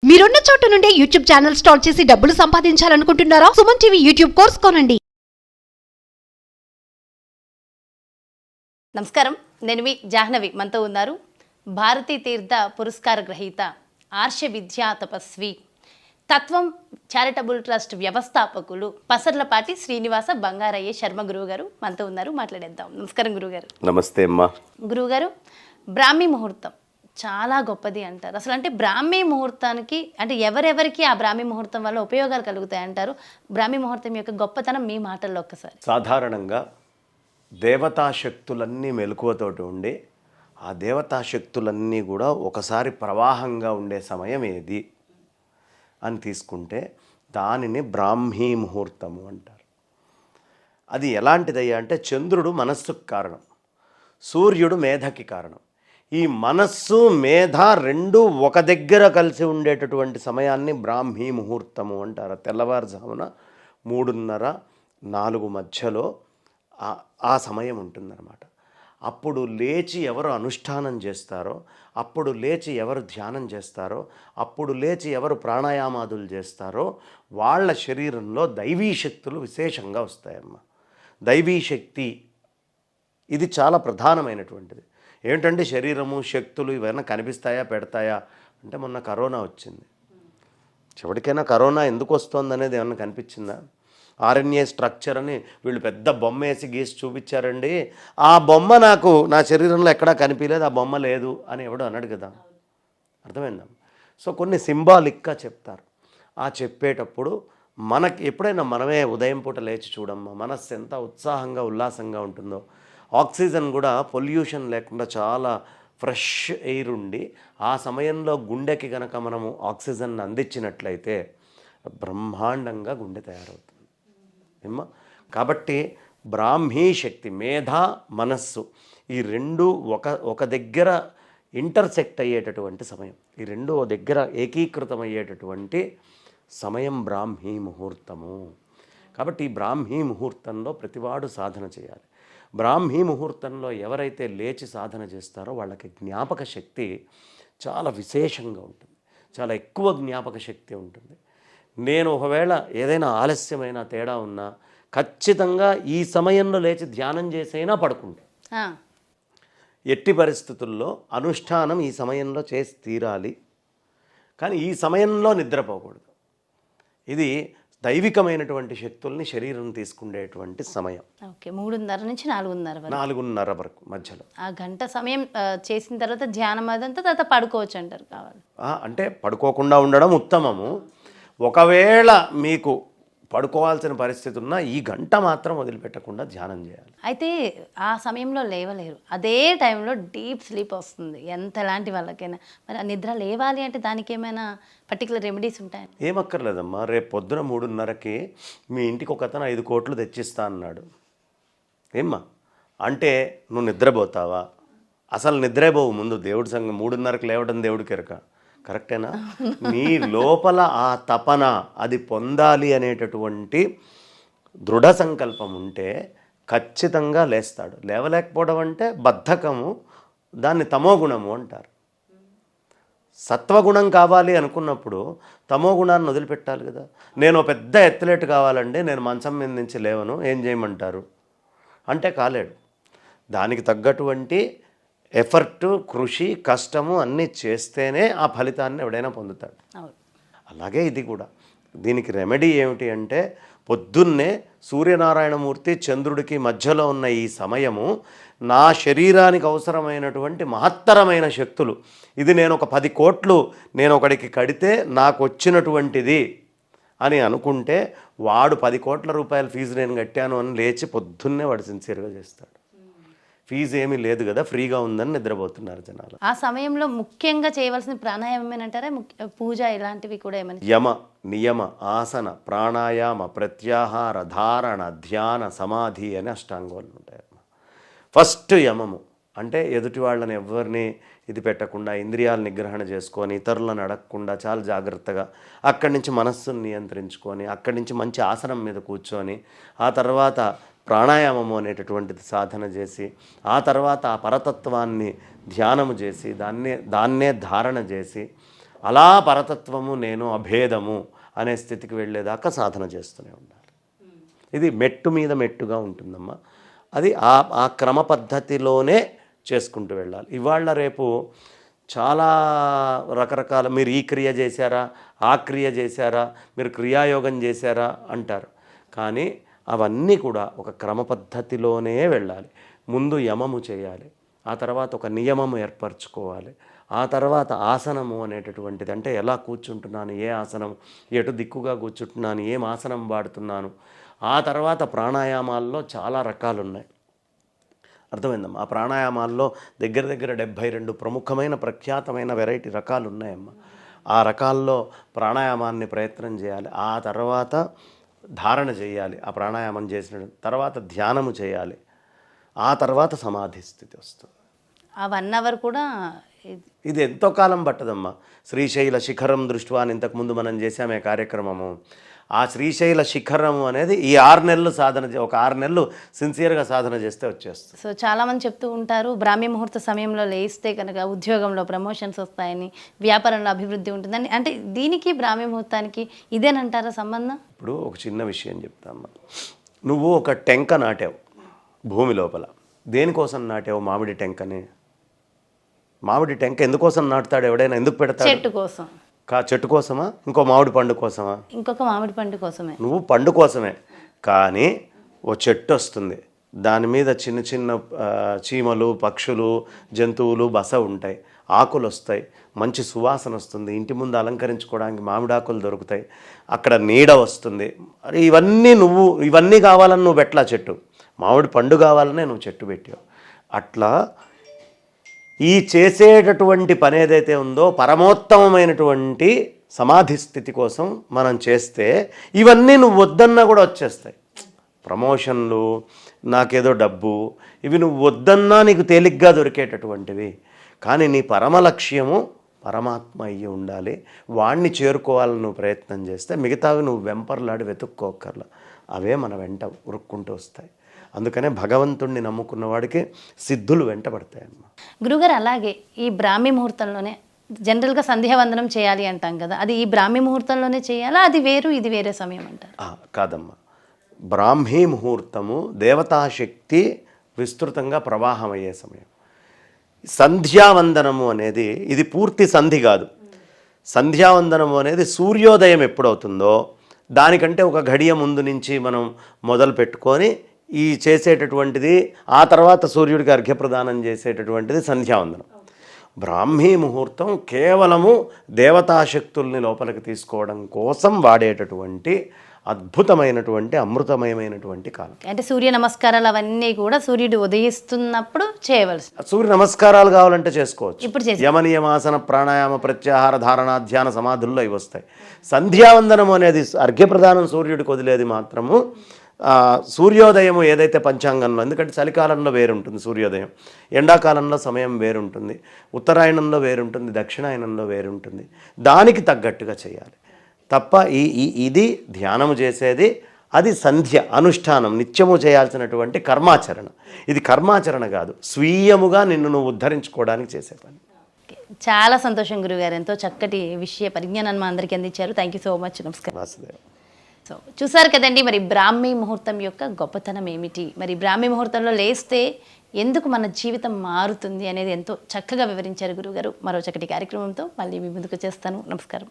మీరున్న చోట నుండి యూట్యూబ్ ఛానల్ స్టార్ట్ చేసి డబ్బులు సంపాదించాలనుకుంటున్నారా? సుమన్ టీవీ యూట్యూబ్ కోర్స్ కొనండి. నమస్కారం, నేను మీ జాహ్నవి. మనతో ఉన్నారు భారతీ తీర్థ పురస్కార గ్రహీత, ఆర్ష విద్యా తపస్వి, తత్వం చారిటబుల్ ట్రస్ట్ వ్యవస్థాపకులు పసర్లపాటి శ్రీనివాస బంగారయ్య శర్మ గురువు గారు మనతో ఉన్నారు. మాట్లాడేద్దాం. నమస్కారం గురువుగారు. నమస్తే అమ్మా. గురువుగారు, బ్రాహ్మీ ముహూర్తం చాలా గొప్పది అంటారు. అసలు అంటే బ్రాహ్మీ ముహూర్తానికి అంటే ఎవరెవరికి ఆ బ్రాహ్మీ ముహూర్తం వల్ల ఉపయోగాలు కలుగుతాయి అంటారు? బ్రాహ్మీ ముహూర్తం యొక్క గొప్పతనం మీ మాటల్లో ఒక్కసారి. సాధారణంగా దేవతాశక్తులన్నీ మెలకువతోటి ఉండి ఆ దేవతాశక్తులన్నీ కూడా ఒకసారి ప్రవాహంగా ఉండే సమయం ఏది అని తీసుకుంటే దానిని బ్రాహ్మీ ముహూర్తము అంటారు. అది ఎలాంటిదయ్యా అంటే చంద్రుడు మనస్సుకు కారణం, సూర్యుడు మేధకి కారణం. ఈ మనస్సు మేధ రెండు ఒక దగ్గర కలిసి ఉండేటటువంటి సమయాన్ని బ్రాహ్మీ ముహూర్తము అంటారు. తెల్లవారుజామున 3:30-4 మధ్యలో ఆ సమయం ఉంటుందన్నమాట. అప్పుడు లేచి ఎవరు అనుష్ఠానం చేస్తారో, అప్పుడు లేచి ఎవరు ధ్యానం చేస్తారో, అప్పుడు లేచి ఎవరు ప్రాణాయామాదులు చేస్తారో వాళ్ళ శరీరంలో దైవీ శక్తులు విశేషంగా వస్తాయమ్మా. దైవీ శక్తి ఇది చాలా ప్రధానమైనటువంటిది. ఏంటంటే శరీరము శక్తులు ఇవన్నీ కనిపిస్తాయా పెడతాయా అంటే మొన్న కరోనా వచ్చింది. చివరికైనా కరోనా ఎందుకు వస్తుంది అనేది ఏమన్నా కనిపించిందా? ఆర్ఎన్ఏ స్ట్రక్చర్ అని వీళ్ళు పెద్ద బొమ్మ వేసి గీసి చూపించారండి. ఆ బొమ్మ నాకు నా శరీరంలో ఎక్కడా కనిపించలేదు, ఆ బొమ్మ లేదు అని ఎవడు అన్నాడు కదా. అర్థమైందా? సో కొన్ని సింబాలిక్గా చెప్తారు. ఆ చెప్పేటప్పుడు మనకి ఎప్పుడైనా మనమే ఉదయం పూట లేచి చూడమ్మా, మనస్సు ఎంత ఉత్సాహంగా ఉల్లాసంగా ఉంటుందో. ఆక్సిజన్ కూడా పొల్యూషన్ లేకుండా చాలా ఫ్రెష్ ఎయిర్ ఉండి ఆ సమయంలో గుండెకి కనుక మనము ఆక్సిజన్ అందించినట్లయితే బ్రహ్మాండంగా గుండె తయారవుతుంది ఏమ్మా. కాబట్టి బ్రాహ్మీ శక్తి, మేధ, మనస్సు ఈ రెండు ఒక దగ్గర ఇంటర్సెక్ట్ అయ్యేటటువంటి సమయం, ఈ రెండు దగ్గర ఏకీకృతం అయ్యేటటువంటి సమయం బ్రాహ్మీ ముహూర్తము. కాబట్టి ఈ బ్రాహ్మీ ముహూర్తంలో ప్రతివాడు సాధన చేయాలి. బ్రాహ్మీ ముహూర్తంలో ఎవరైతే లేచి సాధన చేస్తారో వాళ్ళకి జ్ఞాపక శక్తి చాలా విశేషంగా ఉంటుంది, చాలా ఎక్కువ జ్ఞాపక శక్తి ఉంటుంది. నేను ఒకవేళ ఏదైనా ఆలస్యమైన తేడా ఉన్నా ఖచ్చితంగా ఈ సమయంలో లేచి ధ్యానం చేసైనా పడుకుంటా. ఎట్టి పరిస్థితుల్లో అనుష్ఠానం ఈ సమయంలో చేసి తీరాలి, కానీ ఈ సమయంలో నిద్రపోకూడదు. ఇది దైవికమైనటువంటి శక్తుల్ని శరీరం తీసుకునేటువంటి సమయం. ఓకే, 3:30 నుంచి 4:30 వరకు మధ్యలో ఆ గంట సమయం చేసిన తర్వాత ధ్యానం అదంతా తర్వాత పడుకోవచ్చు అంటారు. కావాలి అంటే పడుకోకుండా ఉండడం ఉత్తమము. ఒకవేళ మీకు పడుకోవాల్సిన పరిస్థితి ఉన్నా ఈ గంట మాత్రం వదిలిపెట్టకుండా ధ్యానం చేయాలి. అయితే ఆ సమయంలో లేవలేరు, అదే టైంలో డీప్ స్లీప్ వస్తుంది ఎలాంటి వాళ్ళకైనా. మరి ఆ నిద్ర లేవాలి అంటే దానికి ఏమైనా పర్టికులర్ రెమెడీస్ ఉంటాయి? ఏమక్కర్లేదమ్మా. రేపు పొద్దున 3:30కి మీ ఇంటికి ఒక అతను 5 కోట్లు తెచ్చిస్తా అన్నాడు. ఏమ్మా అంటే నువ్వు నిద్రపోతావా? అసలు నిద్రపోవు. ముందు దేవుడి సంగం 3:30కి లేవడం దేవుడికి ఎరక. కరెక్టేనా? నీ లోపల ఆ తపన అది పొందాలి అనేటటువంటి దృఢ సంకల్పం ఉంటే ఖచ్చితంగా లేస్తాడు. లేవలేకపోవడం అంటే బద్ధకము, దాన్ని తమోగుణము అంటారు. సత్వగుణం కావాలి అనుకున్నప్పుడు తమోగుణాన్ని వదిలిపెట్టాలి కదా. నేను పెద్ద ఎత్తులేట్ కావాలండి, నేను మంచం మీద నుంచి లేవను, ఏం చేయమంటారు అంటే కాలేడు. దానికి తగ్గటువంటి ఎఫర్టు, కృషి, కష్టము అన్నీ చేస్తేనే ఆ ఫలితాన్ని ఎవడైనా పొందుతాడు. అలాగే ఇది కూడా. దీనికి రెమెడీ ఏమిటి అంటే పొద్దున్నే సూర్యనారాయణమూర్తి చంద్రుడికి మధ్యలో ఉన్న ఈ సమయము నా శరీరానికి అవసరమైనటువంటి మహత్తరమైన శక్తులు. ఇది నేను ఒక 10 కోట్లు నేను ఒకడికి కడితే నాకు వచ్చినటువంటిది అని అనుకుంటే వాడు 10 కోట్ల రూపాయల ఫీజు నేను కట్టాను అని లేచి పొద్దున్నే వాడు సిన్సియర్గా చేస్తాడు. ఫీజు ఏమీ లేదు కదా, ఫ్రీగా ఉందని నిద్రపోతున్నారు జనాలు. ఆ సమయంలో ముఖ్యంగా చేయవలసిన ప్రాణాయామం ఏమంటారా? పూజ ఇలాంటివి కూడా ఏమని? యమ, నియమ, ఆసన, ప్రాణాయామ, ప్రత్యాహార, ధారణ, ధ్యాన, సమాధి అని అష్టాంగాలు ఉంటాయి. ఫస్ట్ యమము అంటే ఎదుటి వాళ్ళని ఎవరిని ఇది పెట్టకుండా ఇంద్రియాలు నిగ్రహణ చేసుకొని ఇతరులను అడగకుండా చాలా జాగ్రత్తగా అక్కడి నుంచి మనస్సును నియంత్రించుకొని అక్కడి నుంచి మంచి ఆసనం మీద కూర్చొని ఆ తర్వాత ప్రాణాయామము అనేటటువంటిది సాధన చేసి ఆ తర్వాత ఆ పరతత్వాన్ని ధ్యానము చేసి దాన్నే ధారణ చేసి అలా పరతత్వము నేను అభేదము అనే స్థితికి వెళ్ళేదాకా సాధన చేస్తూనే ఉండాలి. ఇది మెట్టు మీద మెట్టుగా ఉంటుందమ్మా. అది ఆ క్రమ పద్ధతిలోనే చేసుకుంటూ వెళ్ళాలి. ఇవాళ రేపు చాలా రకరకాల, మీరు ఈ క్రియ చేశారా, ఆ క్రియ చేశారా, మీరు క్రియాయోగం చేశారా అంటారు. కానీ అవన్నీ కూడా ఒక క్రమ పద్ధతిలోనే వెళ్ళాలి. ముందు యమము చేయాలి, ఆ తర్వాత ఒక నియమము ఏర్పరచుకోవాలి, ఆ తర్వాత ఆసనము అనేటటువంటిది, అంటే ఎలా కూర్చుంటున్నాను, ఏ ఆసనం, ఎటు దిక్కుగా కూర్చుంటున్నాను, ఏం ఆసనం వాడుతున్నాను. ఆ తర్వాత ప్రాణాయామాల్లో చాలా రకాలు ఉన్నాయి. అర్థమైందమ్మా. ఆ ప్రాణాయామాల్లో దగ్గర దగ్గర 72 ప్రముఖమైన ప్రఖ్యాతమైన వెరైటీ రకాలు ఉన్నాయమ్మా. ఆ రకాల్లో ప్రాణాయామాన్ని ప్రయత్నం చేయాలి. ఆ తర్వాత ధారణ చేయాలి. ఆ ప్రాణాయామం చేసిన తర్వాత ధ్యానము చేయాలి. ఆ తర్వాత సమాధి స్థితి వస్తుంది. ఆ 1 అవర్ కూడా ఇది ఎంతో కాలం పట్టదమ్మా. శ్రీశైల శిఖరం దృష్ట్యా అని ఇంతకుముందు మనం చేసామే కార్యక్రమము. ఆ శ్రీశైల శిఖరము అనేది ఈ 6 నెలలు సాధన, ఒక 6 నెలలు సిన్సియర్గా సాధన చేస్తే వచ్చేస్తుంది. సో చాలామంది చెప్తూ ఉంటారు, బ్రాహ్మీ ముహూర్త సమయంలో లేస్తే కనుక ఉద్యోగంలో ప్రమోషన్స్ వస్తాయని, వ్యాపారంలో అభివృద్ధి ఉంటుందని. అంటే దీనికి బ్రాహ్మీ ముహూర్తానికి ఇదేనంటారా సంబంధం? ఇప్పుడు ఒక చిన్న విషయం చెప్తామ్మా. నువ్వు ఒక టెంక నాటావు భూమి లోపల. దేనికోసం నాటావు మామిడి టెంకని? మామిడి టెంక ఎందుకోసం నాటుతాడు ఎవడైనా? ఎందుకు పెడతాడు? చెట్టు కోసం. చెట్టు కోసమా? ఇంకో మామిడి పండు కోసమా? ఇంకొక మామిడి పండు కోసమే. నువ్వు పండు కోసమే. కానీ ఓ చెట్టు వస్తుంది, దాని మీద చిన్న చిన్న చీమలు, పక్షులు, జంతువులు బస ఉంటాయి, ఆకులు వస్తాయి, మంచి సువాసన వస్తుంది, ఇంటి ముందు అలంకరించుకోవడానికి మామిడాకులు దొరుకుతాయి, అక్కడ నీడ వస్తుంది. మరి ఇవన్నీ కావాలని నువ్వు పెట్టలా చెట్టు. మామిడి పండు కావాలనే నువ్వు చెట్టు పెట్టావు. అట్లా ఈ చేసేటటువంటి పని ఏదైతే ఉందో పరమోత్తమమైనటువంటి సమాధి స్థితి కోసం మనం చేస్తే ఇవన్నీ నువ్వు వద్దన్నా కూడా వచ్చేస్తాయి. ప్రమోషన్లు, నాకేదో డబ్బు, ఇవి నువ్వు వద్దన్నా నీకు తేలిగ్గా దొరికేటటువంటివి. కానీ నీ పరమ లక్ష్యము పరమాత్మ అయ్యి ఉండాలి. వాణ్ణి చేరుకోవాలని నువ్వు ప్రయత్నం చేస్తే మిగతావి నువ్వు వెంపర్లాడి వెతుక్కోకర్లా, అవే మన వెంట ఉరుక్కుంటూ వస్తాయి. అందుకనే భగవంతుణ్ణి నమ్ముకున్న వాడికి సిద్ధులు వెంటబడతాయన్నమాట. గురుగారు, అలాగే ఈ బ్రాహ్మీ ముహూర్తంలోనే జనరల్గా సంధ్యావందనం చేయాలి అంటాం కదా, అది ఈ బ్రాహ్మీ ముహూర్తంలోనే చేయాలా, అది వేరు ఇది వేరే సమయం అంటారు? కాదమ్మా. బ్రాహ్మీ ముహూర్తము దేవతాశక్తి విస్తృతంగా ప్రవాహం అయ్యే సమయం. సంధ్యావందనము అనేది ఇది పూర్తి సంధి కాదు. సంధ్యావందనము అనేది సూర్యోదయం ఎప్పుడవుతుందో దానికంటే ఒక గడియ ముందు నుంచి మనం మొదలు పెట్టుకొని ఈ చేసేటటువంటిది, ఆ తర్వాత సూర్యుడికి అర్ఘ్యప్రదానం చేసేటటువంటిది సంధ్యావందనం. బ్రాహ్మీ ముహూర్తం కేవలము దేవతాశక్తుల్ని లోపలికి తీసుకోవడం కోసం వాడేటటువంటి అద్భుతమైనటువంటి అమృతమయమైనటువంటి కాలం. అంటే సూర్య నమస్కారాలు అవన్నీ కూడా సూర్యుడు ఉదయిస్తున్నప్పుడు చేయవలసి. సూర్య నమస్కారాలు కావాలంటే చేసుకోవచ్చు. ఇప్పుడు యమనియమాసన ప్రాణాయామ ప్రత్యాహార ధారణ ధ్యాన సమాధుల్లో ఇవి వస్తాయి. సంధ్యావందనం అనేది అర్ఘ్యప్రదానం సూర్యుడికి వదిలేది మాత్రము సూర్యోదయము ఏదైతే పంచాంగంలో, ఎందుకంటే చలికాలంలో వేరుంటుంది సూర్యోదయం, ఎండాకాలంలో సమయం వేరుంటుంది, ఉత్తరాయణంలో వేరుంటుంది, దక్షిణాయనంలో వేరుంటుంది. దానికి తగ్గట్టుగా చేయాలి తప్ప ఇది ధ్యానము చేసేది అది సంధ్య అనుష్ఠానం, నిత్యము చేయాల్సినటువంటి కర్మాచరణ. ఇది కర్మాచరణ కాదు, స్వీయముగా నిన్ను నువ్వు ఉద్ధరించుకోవడానికి చేసే పని. చాలా సంతోషం గురుగారు, ఎంతో చక్కటి విషయ పరిజ్ఞానాన్ని మా అందరికీ అందించారు. Thank you so much. నమస్కారం. వాసుదేవ. సో చూసారు కదండి, మరి బ్రాహ్మీ ముహూర్తం యొక్క గొప్పతనం ఏమిటి, మరి బ్రాహ్మీ ముహూర్తంలో లేస్తే ఎందుకు మన జీవితం మారుతుంది అనేది ఎంతో చక్కగా వివరించారు గురుగారు. మరో చక్కటి కార్యక్రమంతో మళ్ళీ మీ ముందుకు చేస్తాను. నమస్కారం.